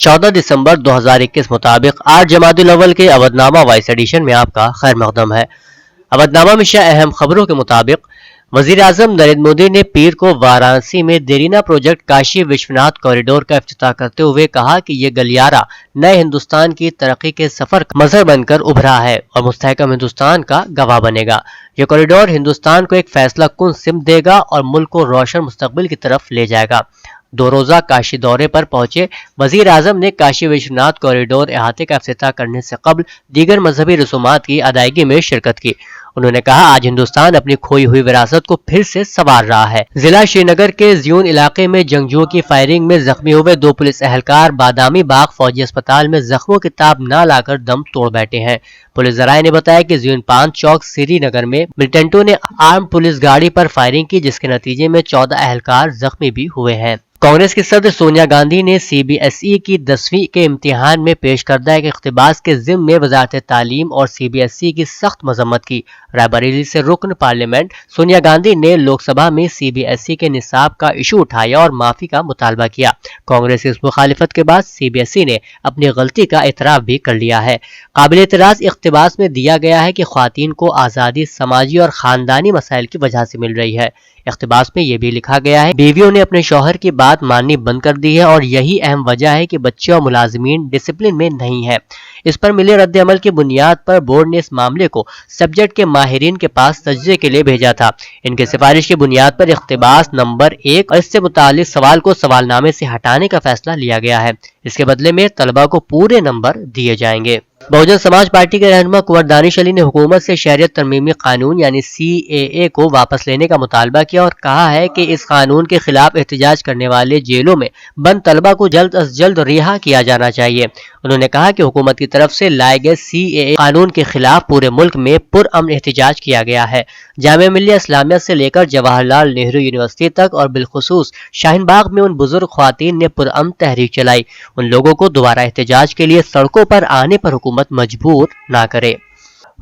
14 دسمبر 2021 مطابق 8 جمادی الاول کے اودنامہ وائس ایڈیشن میں آپ کا خیر مقدم ہے۔ اودنامہ میں شہ اہم خبروں کے مطابق وزیر اعظم نریندر مودی نے پیر کو وارانسی میں دیرینہ پروجیکٹ کاشی وشوناتھ کوریڈور کا افتتاح کرتے ہوئے کہا کہ یہ گلیارہ نئے ہندوستان کی ترقی کے سفر کا مظہر بن کر ابھرا ہے اور مستحکم ہندوستان کا گواہ بنے گا۔ یہ کوریڈور ہندوستان کو ایک فیصلہ کن سمت دے گا اور ملک کو روشن مستقبل کی طرف لے جائے گا۔ 2 روزہ کاشی دورے پر پہنچے وزیر اعظم نے کاشی وشوناتھ کوریڈور احاطے کا افتتاح کرنے سے قبل دیگر مذہبی رسومات کی ادائیگی میں شرکت کی۔ انہوں نے کہا آج ہندوستان اپنی کھوئی ہوئی وراثت کو پھر سے سنوار رہا ہے۔ ضلع شری نگر کے زیون علاقے میں جنگجوؤں کی فائرنگ میں زخمی ہوئے 2 پولیس اہلکار بادامی باغ فوجی اسپتال میں زخموں کی تاب نہ لا کر دم توڑ بیٹھے ہیں۔ پولیس ذرائع نے بتایا کہ زیون 5 چوک سری نگر میں ملیٹنٹوں نے آرم پولیس گاڑی پر فائرنگ کی جس کے نتیجے میں 14 اہلکار زخمی بھی ہوئے ہیں۔ کانگریس کی صدر سونیا گاندھی نے سی بی ایس ای کی 10ویں کے امتحان میں پیش کردہ ایک اقتباس کے ضمن میں وزارت تعلیم اور سی بی ایس ای کی سخت مذمت کی۔ رائے بریلی سے رکن پارلیمنٹ سونیا گاندھی نے لوک سبھا میں سی بی ایس ای کے نصاب کا ایشو اٹھایا اور معافی کا مطالبہ کیا۔ کانگریس کی اس مخالفت کے بعد سی بی ایس ای نے اپنی غلطی کا اعتراف بھی کر لیا ہے۔ قابل اعتراض اقتباس میں دیا گیا ہے کہ خواتین کو آزادی سماجی اور خاندانی مسائل کی وجہ سے مل رہی ہے۔ اقتباس میں یہ بھی لکھا گیا ہے بیویوں نے اپنے شوہر کی بات ماننی بند کر دی ہے اور یہی اہم وجہ ہے کہ بچے اور ملازمین ڈسپلن میں نہیں ہیں۔ اس پر ملے رد عمل کی بنیاد پر بورڈ نے اس معاملے کو سبجیکٹ کے ماہرین کے پاس تجزیے کے لیے بھیجا تھا۔ ان کی سفارش کی بنیاد پر اقتباس نمبر 1 اور اس سے متعلق سوال کو سوال نامے سے ہٹانے کا فیصلہ لیا گیا ہے۔ اس کے بدلے میں طلبہ کو پورے نمبر دیے جائیں گے۔ بہوجن سماج پارٹی کے رہنما کنور دانش علی نے حکومت سے شہریت ترمیمی قانون یعنی سی اے اے کو واپس لینے کا مطالبہ کیا اور کہا ہے کہ اس قانون کے خلاف احتجاج کرنے والے جیلوں میں بند طلبہ کو جلد از جلد رہا کیا جانا چاہیے۔ انہوں نے کہا کہ حکومت کی طرف سے لائے گئے سی اے اے قانون کے خلاف پورے ملک میں پرامن احتجاج کیا گیا ہے۔ جامعہ ملیہ اسلامیہ سے لے کر جواہر لال نہرو یونیورسٹی تک اور بالخصوص شاہین باغ میں ان بزرگ خواتین نے پرامن تحریک چلائی۔ ان لوگوں کو دوبارہ احتجاج کے لیے سڑکوں پر آنے پر حکومت مجبور نہ کرے۔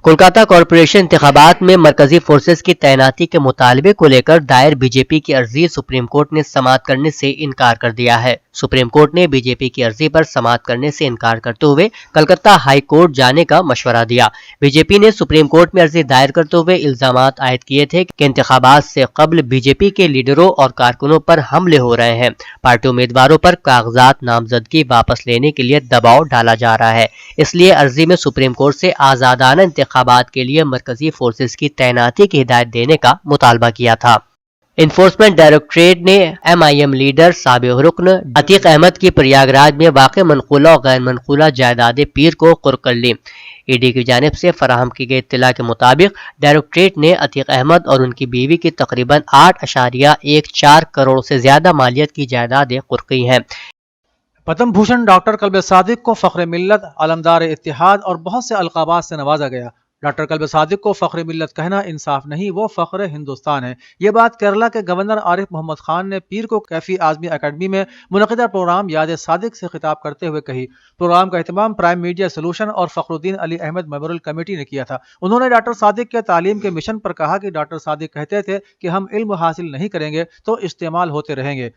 کولکاتہ کارپوریشن انتخابات میں مرکزی فورسز کی تعیناتی کے مطالبے کو لے کر دائر بی جے پی کی عرضی سپریم کورٹ نے سماعت کرنے سے انکار کر دیا ہے۔ سپریم کورٹ نے بی جے پی کی عرضی پر سماعت کرنے سے انکار کرتے ہوئے کلکتہ ہائی کورٹ جانے کا مشورہ دیا۔ بی جے پی نے سپریم کورٹ میں عرضی دائر کرتے ہوئے الزامات عائد کیے تھے کہ انتخابات سے قبل بی جے پی کے لیڈروں اور کارکنوں پر حملے ہو رہے ہیں۔ پارٹی امیدواروں پر کاغذات نامزدگی واپس لینے کے لیے دباؤ ڈالا جا رہا ہے۔ اس لیے عرضی میں سپریم کورٹ سے آزادانہ انتخابات کے لیے مرکزی فورسز کی تعیناتی کی ہدایت دینے کا مطالبہ کیا تھا۔ انفورسمنٹ ڈائریکٹوریٹ نے ایم آئی ایم لیڈر سابق رکن عتیق احمد کی پریاگ راج میں واقع منقولہ اور غیر منقولہ جائیدادیں پیر کو قرق کر لی۔ ای ڈی کی جانب سے فراہم کی گئی اطلاع کے مطابق ڈائریکٹوریٹ نے عتیق احمد اور ان کی بیوی کی تقریباً 8.14 کروڑ سے زیادہ مالیت کی جائیدادیں قرق کی ہیں۔ پدم بھوشن ڈاکٹر کلب صادق کو فخر ملت، علمدار اتحاد اور بہت سے القابات سے نوازا گیا۔ ڈاکٹر کلب صادق کو فخر ملت کہنا انصاف نہیں، وہ فخر ہندوستان ہے۔ یہ بات کیرلا کے گورنر عارف محمد خان نے پیر کو کیفی اعظمی اکیڈمی میں منعقدہ پروگرام یاد صادق سے خطاب کرتے ہوئے کہی۔ پروگرام کا اہتمام پرائم میڈیا سولوشن اور فخر الدین علی احمد میموریل کمیٹی نے کیا تھا۔ انہوں نے ڈاکٹر صادق کے تعلیم کے مشن پر کہا کہ ڈاکٹر صادق کہتے تھے کہ ہم علم حاصل نہیں کریں گے تو استعمال ہوتے رہیں گے۔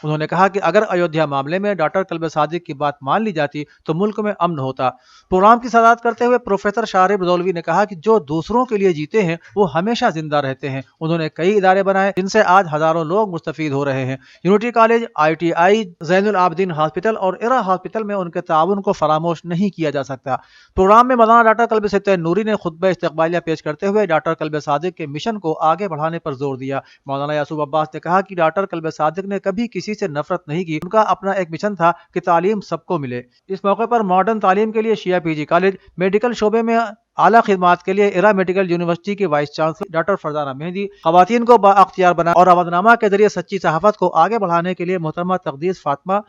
انہوں نے کہا کہ اگر ایودھیا معاملے میں ڈاکٹر کلب صادق کی بات مان لی جاتی تو ملک میں امن ہوتا۔ پروگرام کی صدارت کرتے ہوئے پروفیسر شارب رضولوی نے کہا کہ جو دوسروں کے لیے جیتے ہیں وہ ہمیشہ زندہ رہتے ہیں۔ انہوں نے کئی ادارے بنائے جن سے آج ہزاروں لوگ مستفید ہو رہے ہیں۔ Unity college, I T I, Zain Ul-Abideen hospital اور ارا ہاسپٹل میں ان کے تعاون کو فراموش نہیں کیا جا سکتا۔ پروگرام میں مولانا ڈاکٹر کلب ستین نوری نے خطبہ استقبالیہ پیش کرتے ہوئے ڈاکٹر کلب صادق کے مشن کو آگے بڑھانے پر زور دیا۔ مولانا یعقوب عباس نے کہا کہ ڈاکٹر کلب صادق نے کبھی کسی سے نفرت نہیں کی، ان کا اپنا ایک مشن تھا کہ تعلیم سب کو ملے۔ اس موقع پر ماڈرن تعلیم کے لیے شیعہ پی جی کالج، میڈیکل شعبے میں اعلیٰ خدمات کے لیے ارا میڈیکل یونیورسٹی کی وائس چانسلر ڈاکٹر فرزانہ مہندی، خواتین کو بااختیار بنا اور اودنامہ کے ذریعے سچی صحافت کو آگے بڑھانے کے لیے محترمہ تقدیس فاطمہ،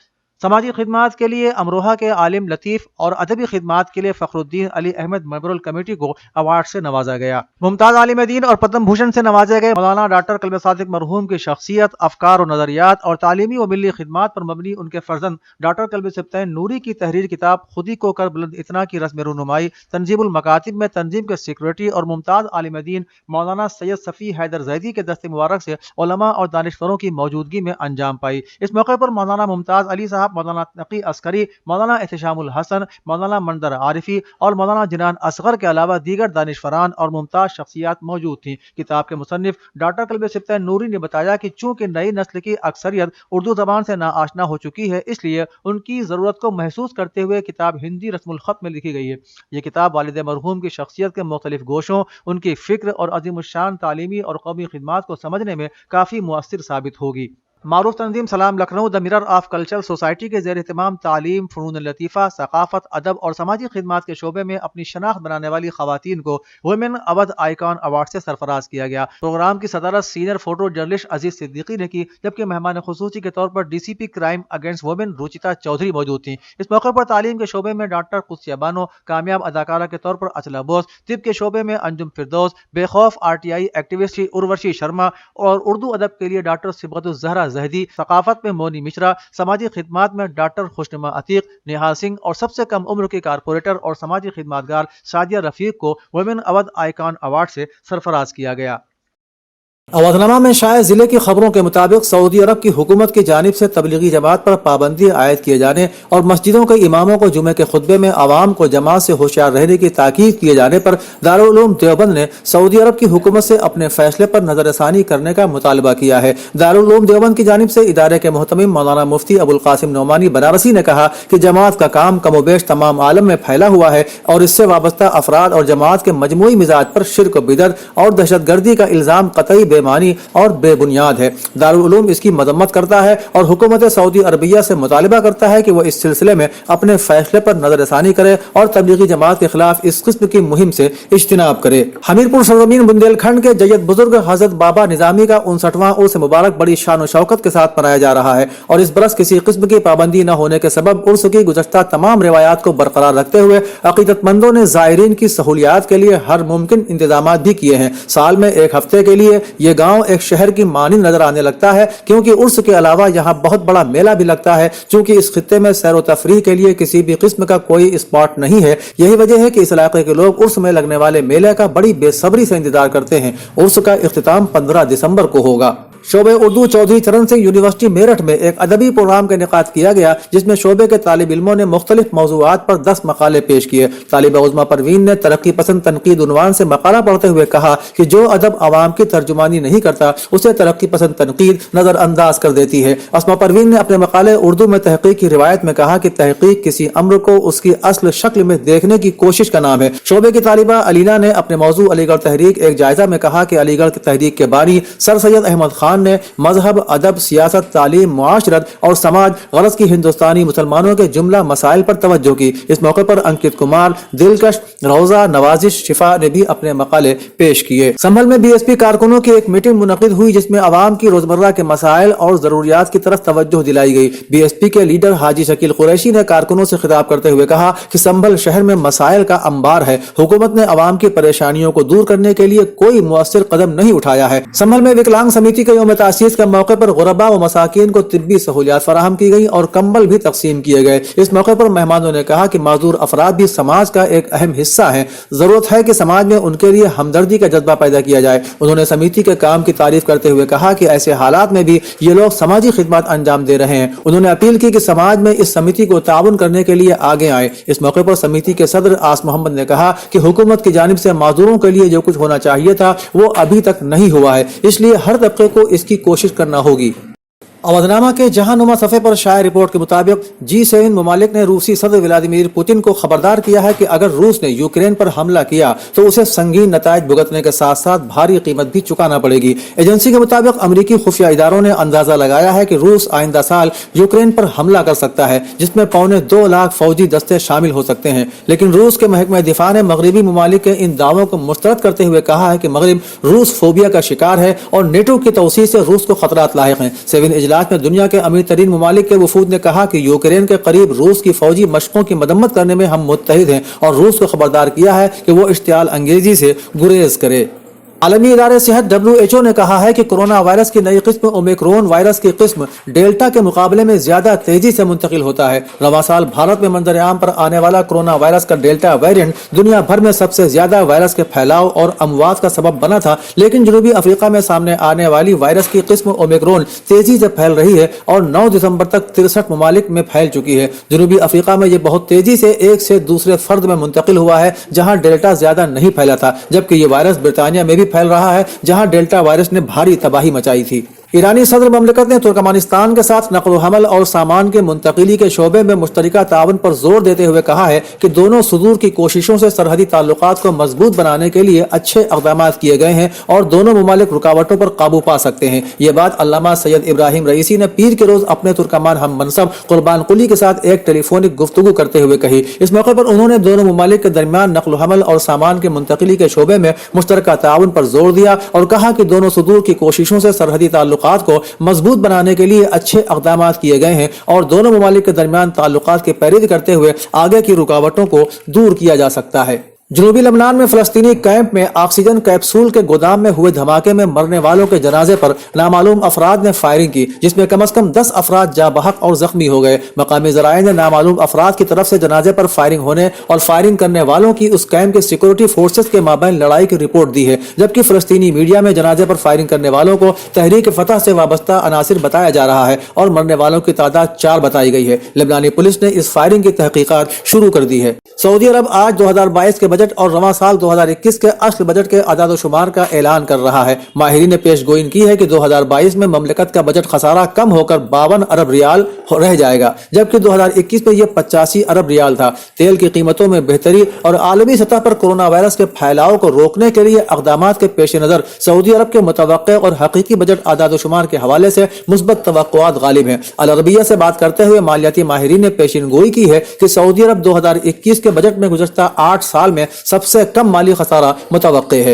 سماجی خدمات کے لیے امروہہ کے عالم لطیف اور ادبی خدمات کے لیے فخر الدین علی احمد میموریل کمیٹی کو ایوارڈ سے نوازا گیا۔ ممتاز عالم دین اور پدم بھوشن سے نوازے گئے مولانا ڈاکٹر کلب صادق مرحوم کی شخصیت، افکار و نظریات اور تعلیمی و ملی خدمات پر مبنی ان کے فرزند ڈاکٹر کلب ستین نوری کی تحریر کتاب خودی کو کر بلند اتنا کی رسم رونمائی تنظیم المکاتب میں تنظیم کے سیکریٹری اور ممتاز عالم دین مولانا سید صفی حیدر زیدی کے دست مبارک سے علماء اور دانشوروں کی موجودگی میں انجام پائی۔ اس موقع پر مولانا ممتاز علی صاحب، مولانا نقی عسکری، مولانا احتشام الحسن، مولانا منظر عارفی اور مولانا جنان اصغر کے علاوہ دیگر دانشوران اور ممتاز شخصیات موجود تھیں۔ کتاب کے مصنف ڈاکٹر کلب سبطہ نوری نے بتایا کہ چونکہ نئی نسل کی اکثریت اردو زبان سے ناآشنا ہو چکی ہے، اس لیے ان کی ضرورت کو محسوس کرتے ہوئے کتاب ہندی رسم الخط میں لکھی گئی ہے۔ یہ کتاب والد مرحوم کی شخصیت کے مختلف گوشوں، ان کی فکر اور عظیم الشان تعلیمی اور قومی خدمات کو سمجھنے میں کافی مؤثر ثابت ہوگی۔ معروف تنظیم سلام Lucknow the mirror of cultural society کے زیر اہتمام تعلیم، فنون لطیفہ، ثقافت، ادب اور سماجی خدمات کے شعبے میں اپنی شناخت بنانے والی خواتین کو ویمن اودھ آئیکن ایوارڈ سے سرفراز کیا گیا۔ پروگرام کی صدارت سینئر فوٹو جرنلسٹ عزیز صدیقی نے کی، جبکہ مہمان خصوصی کے طور پر ڈی سی پی کرائم اگینسٹ ویمن روچیتا چودھری موجود تھیں۔ اس موقع پر تعلیم کے شعبے میں ڈاکٹر قدسیہ بانو، کامیاب اداکارہ کے طور پر اچلا بوس، طب کے شعبے میں انجم فردوس، بے خوف RTI ایکٹیوسٹ اروشی شرما اور اردو ادب کے لیے ڈاکٹر صبغت الزہرا زہدی، ثقافت میں مونی مشرا، سماجی خدمات میں ڈاکٹر خوشنما عتیق، نہال سنگھ اور سب سے کم عمر کی کارپوریٹر اور سماجی خدماتگار شادیہ رفیق کو ویمن اودھ آئیکن ایوارڈ سے سرفراز کیا گیا۔ اودھ نامہ میں شائع ضلع کی خبروں کے مطابق سعودی عرب کی حکومت کی جانب سے تبلیغی جماعت پر پابندی عائد کیے جانے اور مسجدوں کے اماموں کو جمعے کے خطبے میں عوام کو جماعت سے ہوشیار رہنے کی تاکید کیے جانے پر دارالعلوم دیوبند نے سعودی عرب کی حکومت سے اپنے فیصلے پر نظر ثانی کرنے کا مطالبہ کیا ہے۔ دارالعلوم دیوبند کی جانب سے ادارے کے محتمم مولانا مفتی ابوالقاسم نعمانی بنارسی نے کہا کہ جماعت کا کام کم و بیش تمام عالم میں پھیلا ہوا ہے اور اس سے وابستہ افراد اور جماعت کے مجموعی مزاج پر شرک و بدعت اور دہشت گردی کا الزام قطعی بے معنی اور بے بنیاد ہے۔ دارالعلوم اس کی مذمت کرتا ہے اور حکومت سعودی عربیہ سے مطالبہ کرتا ہے کہ وہ اس سلسلے میں اپنے فیصلے پر نظر ثانی کرے اور تبلیغی جماعت کے خلاف اس قسم کی مہم سے اجتناب کرے۔ حمیرپور سرزمین بندیل کھنڈ کے جید بزرگ حضرت بابا نظامی کا 59واں عرس مبارک بڑی شان و شوکت کے ساتھ منایا جا رہا ہے اور اس برس کسی قسم کی پابندی نہ ہونے کے سبب عرس کی گزشتہ تمام روایات کو برقرار رکھتے ہوئے عقیدت مندوں نے زائرین کی سہولیات کے لیے ہر ممکن انتظامات بھی کیے ہیں۔ سال میں ایک ہفتے کے لیے یہ گاؤں ایک شہر کی مانند نظر آنے لگتا ہے، کیونکہ عرس کے علاوہ یہاں بہت بڑا میلہ بھی لگتا ہے۔ چونکہ اس خطے میں سیر و تفریح کے لیے کسی بھی قسم کا کوئی اسپاٹ نہیں ہے، یہی وجہ ہے کہ اس علاقے کے لوگ عرس میں لگنے والے میلے کا بڑی بے صبری سے انتظار کرتے ہیں۔ عرس کا اختتام 15 دسمبر کو ہوگا۔ شعبہ اردو چودھری چرن سنگھ یونیورسٹی میرٹھ میں ایک ادبی پروگرام کا انعقاد کیا گیا، جس میں شعبے کے طالب علموں نے مختلف موضوعات پر 10 مقالے پیش کیے۔ طالبہ عظمیٰ پروین نے ترقی پسند تنقید عنوان سے مقالہ پڑھتے ہوئے کہا کہ جو ادب عوام کی ترجمانی نہیں کرتا اسے ترقی پسند تنقید نظر انداز کر دیتی ہے۔ اسماء پروین نے اپنے مقالے اردو میں تحقیق کی روایت میں کہا کہ تحقیق کسی امر کو اس کی اصل شکل میں دیکھنے کی کوشش کا نام ہے۔ شعبے کی طالبہ علینا نے اپنے موضوع علی گڑھ تحریک ایک جائزہ میں کہا کہ علی گڑھ کی تحریک کے بانی سر سید احمد خان نے مذہب، ادب، سیاست، تعلیم، معاشرت اور سماج غرض کی ہندوستانی مسلمانوں کے جملہ مسائل پر توجہ کی۔ اس موقع پر انکت کمار، دلکش، روزہ، نوازش، شفا نے بھی اپنے مقالے پیش کیے۔ سنبھل میں BSP کارکنوں کی ایک میٹنگ منعقد ہوئی، جس میں عوام کی روزمرہ کے مسائل اور ضروریات کی طرف توجہ دلائی گئی۔ BSP کے لیڈر حاجی شکیل قریشی نے کارکنوں سے خطاب کرتے ہوئے کہا کہ سنبھل شہر میں مسائل کا انبار ہے، حکومت نے عوام کی پریشانیوں کو دور کرنے کے لیے کوئی مؤثر قدم نہیں اٹھایا ہے۔ سنبھل میں وکلانگ سمیتی کے یوم تاسیس کا موقع پر غربا و مساکین کو طبی سہولیات فراہم کی گئی اور کمبل بھی تقسیم کیے گئے۔ اس موقع پر مہمانوں نے کہا کہ معذور افراد بھی سماج کا ایک اہم حصہ ہیں، ضرورت ہے کہ سماج میں ان کے لیے ہمدردی کا جذبہ پیدا کیا جائے۔ انہوں نے سمیتی کے کام کی تعریف کرتے ہوئے کہا کہ ایسے حالات میں بھی یہ لوگ سماجی خدمات انجام دے رہے ہیں۔ انہوں نے اپیل کی کہ سماج میں اس سمیتی کو تعاون کرنے کے لیے آگے آئے۔ اس موقع پر سمیتی کے صدر آس محمد نے کہا کہ حکومت کی جانب سے معذوروں کے لیے جو کچھ ہونا چاہیے تھا وہ ابھی تک نہیں ہوا ہے، اس لیے ہر طبقے کو اس کی کوشش کرنا ہوگی۔ اودھنامہ کے جہاں نما صفحے پر شائع رپورٹ کے مطابق G7 ممالک نے روسی صدر ولادیمیر پوتن کو خبردار کیا ہے کہ اگر روس نے یوکرین پر حملہ کیا تو اسے سنگین نتائج بھگتنے کے ساتھ ساتھ بھاری قیمت بھی چکانا پڑے گی۔ ایجنسی کے مطابق امریکی خفیہ اداروں نے اندازہ لگایا ہے کہ روس آئندہ سال یوکرین پر حملہ کر سکتا ہے، جس میں 2.25 لاکھ فوجی دستے شامل ہو سکتے ہیں، لیکن روس کے محکمہ دفاع نے مغربی ممالک کے ان دعووں کو مسترد کرتے ہوئے کہا ہے کہ مغرب روس فوبیا کا شکار ہے اور نیٹو کی توسیع سے روس کو خطرات لاحق ہیں۔ 7 اجلاس میں دنیا کے امیر ترین ممالک کے وفود نے کہا کہ یوکرین کے قریب روس کی فوجی مشقوں کی مذمت کرنے میں ہم متحد ہیں اور روس کو خبردار کیا ہے کہ وہ اشتعال انگیزی سے گریز کرے۔ عالمی ادارے صحت WHO نے کہا ہے کہ کورونا وائرس کی نئی قسم اومیکرون وائرس کی قسم ڈیلٹا کے مقابلے میں زیادہ تیزی سے منتقل ہوتا ہے۔ رواں سال بھارت میں منظر عام پر آنے والا کورونا وائرس کا ڈیلٹا ویرینٹ دنیا بھر میں سب سے زیادہ وائرس کے پھیلاؤ اور اموات کا سبب بنا تھا، لیکن جنوبی افریقہ میں سامنے آنے والی وائرس کی قسم اومیکرون تیزی سے پھیل رہی ہے اور 9 دسمبر تک 63 ممالک میں پھیل چکی ہے۔ جنوبی افریقہ میں یہ بہت تیزی سے ایک سے دوسرے فرد میں منتقل ہوا ہے، جہاں ڈیلٹا زیادہ نہیں پھیلا تھا، جبکہ یہ وائرس برطانیہ میں بھی پھیل رہا ہے، جہاں ڈیلٹا وائرس نے بھاری تباہی مچائی تھی۔ ایرانی صدر مملکت نے ترکمانستان کے ساتھ نقل و حمل اور سامان کے منتقلی کے شعبے میں مشترکہ تعاون پر زور دیتے ہوئے کہا ہے کہ دونوں صدور کی کوششوں سے سرحدی تعلقات کو مضبوط بنانے کے لیے اچھے اقدامات کیے گئے ہیں اور دونوں ممالک رکاوٹوں پر قابو پا سکتے ہیں۔ یہ بات علامہ سید ابراہیم رئیسی نے پیر کے روز اپنے ترکمان ہم منصب قربان قلی کے ساتھ ایک ٹیلی فونک گفتگو کرتے ہوئے کہی۔ اس موقع پر انہوں نے دونوں ممالک کے درمیان نقل و حمل اور سامان کے منتقلی کے شعبے میں مشترکہ تعاون پر زور دیا اور کہا کہ دونوں صدور کی کوششوں سے سرحدی تعلقات کو مضبوط بنانے کے لیے اچھے اقدامات کیے گئے ہیں اور دونوں ممالک کے درمیان تعلقات کی پیروی کرتے ہوئے آگے کی رکاوٹوں کو دور کیا جا سکتا ہے۔ جنوبی لبنان میں فلسطینی کیمپ میں آکسیجن کیپسول کے گودام میں ہوئے دھماکے میں مرنے والوں کے جنازے پر نامعلوم افراد نے فائرنگ کی، جس میں کم از کم 10 افراد جاں بحق اور زخمی ہو گئے۔ مقامی ذرائع نے نامعلوم افراد کی طرف سے جنازے پر فائرنگ ہونے اور فائرنگ کرنے والوں کی اس کیمپ کے سیکورٹی فورسز کے مابین لڑائی کی رپورٹ دی ہے، جبکہ فلسطینی میڈیا میں جنازے پر فائرنگ کرنے والوں کو تحریک فتح سے وابستہ عناصر بتایا جا رہا ہے اور مرنے والوں کی تعداد 4 بتائی گئی ہے۔ لبنانی پولیس نے اس فائرنگ کی تحقیقات شروع کر دی ہے۔ سعودی عرب آج 2022 کے بجٹ اور رواں سال 2021 کے اصل بجٹ کے اعداد و شمار کا اعلان کر رہا ہے۔ ماہرین نے پیش گوئی کی ہے کہ 2022 میں مملکت کا بجٹ خسارہ کم ہو کر 52 ارب ریال رہ جائے گا، جبکہ 2021 میں یہ 85 ارب ریال تھا۔ تیل کی قیمتوں میں بہتری اور عالمی سطح پر کورونا وائرس کے پھیلاؤ کو روکنے کے لیے اقدامات کے پیش نظر سعودی عرب کے متوقع اور حقیقی بجٹ اعداد و شمار کے حوالے سے مثبت توقعات غالب ہیں۔ العربیہ سے بات کرتے ہوئے مالیاتی ماہرین نے پیشین گوئی کی ہے کہ سعودی عرب 2021 کے بجٹ میں گزشتہ 8 سال میں سب سے کم مالی خسارہ متوقع ہے۔